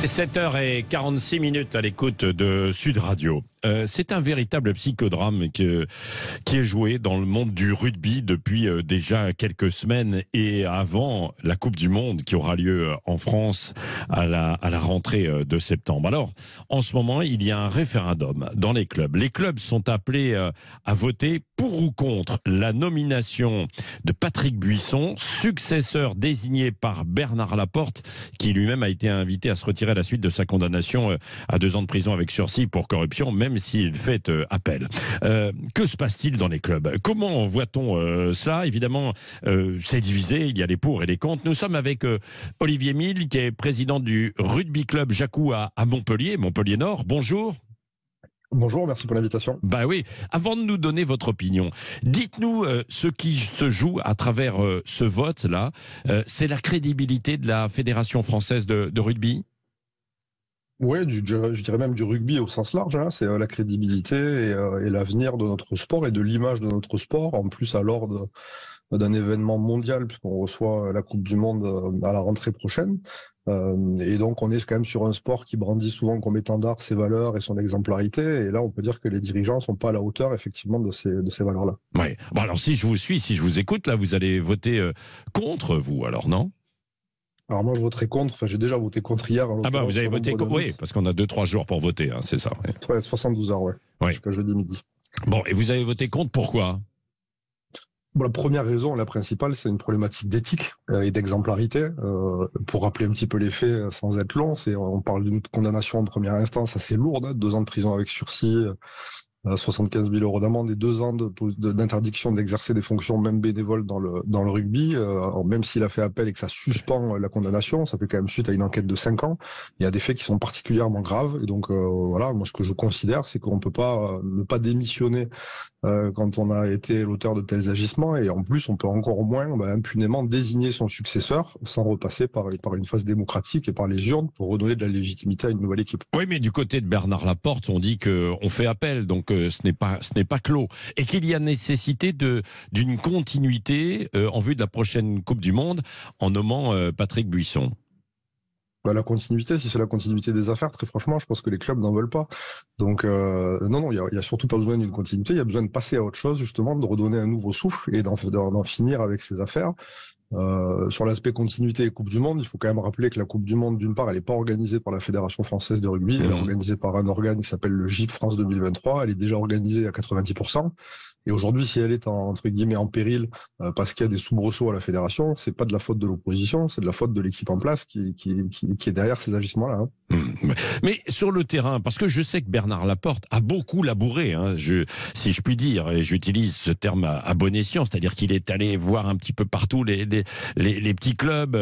7h46 à l'écoute de Sud Radio. C'est un véritable psychodrame qui est joué dans le monde du rugby depuis déjà quelques semaines et avant la Coupe du Monde qui aura lieu en France à la rentrée de septembre. Alors, en ce moment, il y a un référendum dans les clubs. Les clubs sont appelés à voter pour ou contre la nomination de Patrick Buisson, successeur désigné par Bernard Laporte, qui lui-même a été invité à se retirer à la suite de sa condamnation à 2 ans de prison avec sursis pour corruption, même s'il fait appel. Que se passe-t-il dans les clubs? Comment voit-on cela? Évidemment, c'est divisé, il y a les pour et les contre. Nous sommes avec Olivier Mille, qui est président du rugby club Jacou à Montpellier, Montpellier Nord. Bonjour. Bonjour, merci pour l'invitation. Bah oui, avant de nous donner votre opinion, dites-nous ce qui se joue à travers ce vote-là. C'est la crédibilité de la Fédération française de rugby? Oui, je dirais même du rugby au sens large. Hein. C'est la crédibilité et l'avenir de notre sport et de l'image de notre sport, en plus à l'ordre d'un événement mondial, puisqu'on reçoit la Coupe du Monde à la rentrée prochaine. Et donc on est quand même sur un sport qui brandit souvent comme étendard ses valeurs et son exemplarité. Et là, on peut dire que les dirigeants sont pas à la hauteur effectivement de ces valeurs-là. Oui. Bon, alors si je vous suis, si je vous écoute, là, vous allez voter contre, vous, alors, non? Alors moi, je voterai contre. Enfin, j'ai déjà voté contre hier. Ah bah vous avez voté contre, oui, parce qu'on a 2-3 jours pour voter, hein, c'est ça. Ouais, 72 heures, ouais. Jusqu'à jeudi midi. Bon, et vous avez voté contre, pourquoi? Bon, la première raison, la principale, c'est une problématique d'éthique et d'exemplarité. Pour rappeler un petit peu les faits sans être long, on parle d'une condamnation en première instance assez lourde, hein, 2 ans de prison avec sursis, 75 000 € d'amende et 2 ans d'interdiction d'exercer des fonctions même bénévoles dans le rugby. Même s'il a fait appel et que ça suspend la condamnation, ça fait quand même suite à une enquête de 5 ans. Il y a des faits qui sont particulièrement graves. Et donc voilà, moi ce que je considère, c'est qu'on peut pas ne pas démissionner quand on a été l'auteur de tels agissements. Et en plus, on peut encore moins impunément désigner son successeur sans repasser par une phase démocratique et par les urnes pour redonner de la légitimité à une nouvelle équipe. Oui, mais du côté de Bernard Laporte, on dit qu'on fait appel, donc ce n'est pas clos. Et qu'il y a nécessité d'une continuité en vue de la prochaine Coupe du Monde en nommant Patrick Buisson. La continuité, si c'est la continuité des affaires, très franchement, je pense que les clubs n'en veulent pas. Donc non, il y a surtout pas besoin d'une continuité, il y a besoin de passer à autre chose, justement, de redonner un nouveau souffle et d'en finir avec ces affaires. Sur l'aspect continuité et Coupe du Monde, il faut quand même rappeler que la Coupe du Monde, d'une part, elle n'est pas organisée par la Fédération française de rugby, elle est organisée par un organe qui s'appelle le GIP France 2023, elle est déjà organisée à 90%. Et aujourd'hui, si elle est entre guillemets en péril parce qu'il y a des soubresauts à la fédération, c'est pas de la faute de l'opposition, c'est de la faute de l'équipe en place qui est derrière ces agissements-là. Hein. Mais sur le terrain, parce que je sais que Bernard Laporte a beaucoup labouré, hein, si je puis dire, et j'utilise ce terme à bon escient, c'est-à-dire qu'il est allé voir un petit peu partout les petits clubs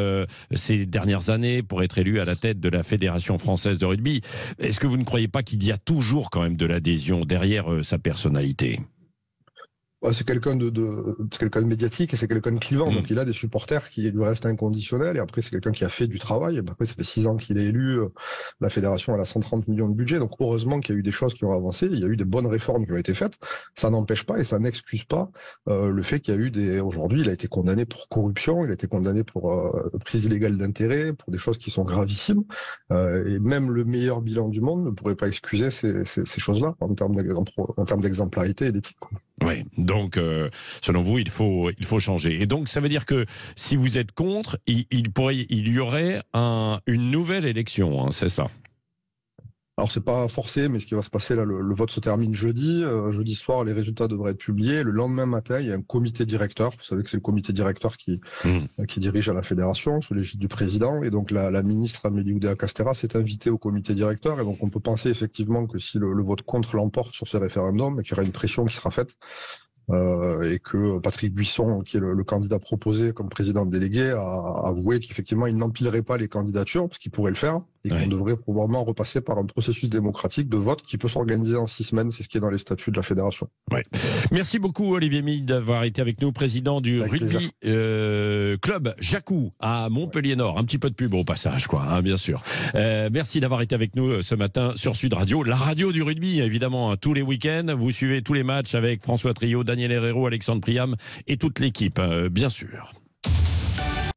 ces dernières années pour être élu à la tête de la Fédération française de rugby. Est-ce que vous ne croyez pas qu'il y a toujours quand même de l'adhésion derrière sa personnalité ? C'est quelqu'un c'est quelqu'un de médiatique et c'est quelqu'un de clivant. Donc il a des supporters qui lui restent inconditionnels. Et après, c'est quelqu'un qui a fait du travail. Et après, ça fait 6 ans qu'il est élu. La fédération, elle a 130 millions de budget. Donc heureusement qu'il y a eu des choses qui ont avancé. Il y a eu des bonnes réformes qui ont été faites. Ça n'empêche pas et ça n'excuse pas le fait qu'il y a eu aujourd'hui, il a été condamné pour corruption. Il a été condamné pour prise illégale d'intérêt, pour des choses qui sont gravissimes. Et même le meilleur bilan du monde ne pourrait pas excuser ces choses-là en termes d'exemplarité et d'éthique. Oui, donc selon vous, il faut changer. Et donc ça veut dire que si vous êtes contre, il y aurait une nouvelle élection, hein, c'est ça? Alors c'est pas forcé, mais ce qui va se passer là, le vote se termine jeudi. Jeudi soir, les résultats devraient être publiés. Le lendemain matin, il y a un comité directeur. Vous savez que c'est le comité directeur qui dirige à la fédération sous l'égide du président. Et donc la ministre Amélie Oudéa-Castéra s'est invitée au comité directeur. Et donc on peut penser effectivement que si le vote contre l'emporte sur ce référendum, qu'il y aura une pression qui sera faite. Et que Patrick Buisson, qui est le candidat proposé comme président délégué, a avoué qu'effectivement il n'empilerait pas les candidatures, parce qu'il pourrait le faire, et qu'on devrait probablement repasser par un processus démocratique de vote qui peut s'organiser en 6 semaines, c'est ce qui est dans les statuts de la fédération. Ouais. Merci beaucoup Olivier Mille d'avoir été avec nous, président du rugby club Jacou à Montpellier Nord. Un petit peu de pub au passage, quoi, hein, bien sûr. Merci d'avoir été avec nous ce matin sur Sud Radio, la radio du rugby, évidemment, hein, tous les week-ends. Vous suivez tous les matchs avec François Trio, Daniel Herrero, Alexandre Priam et toute l'équipe, bien sûr.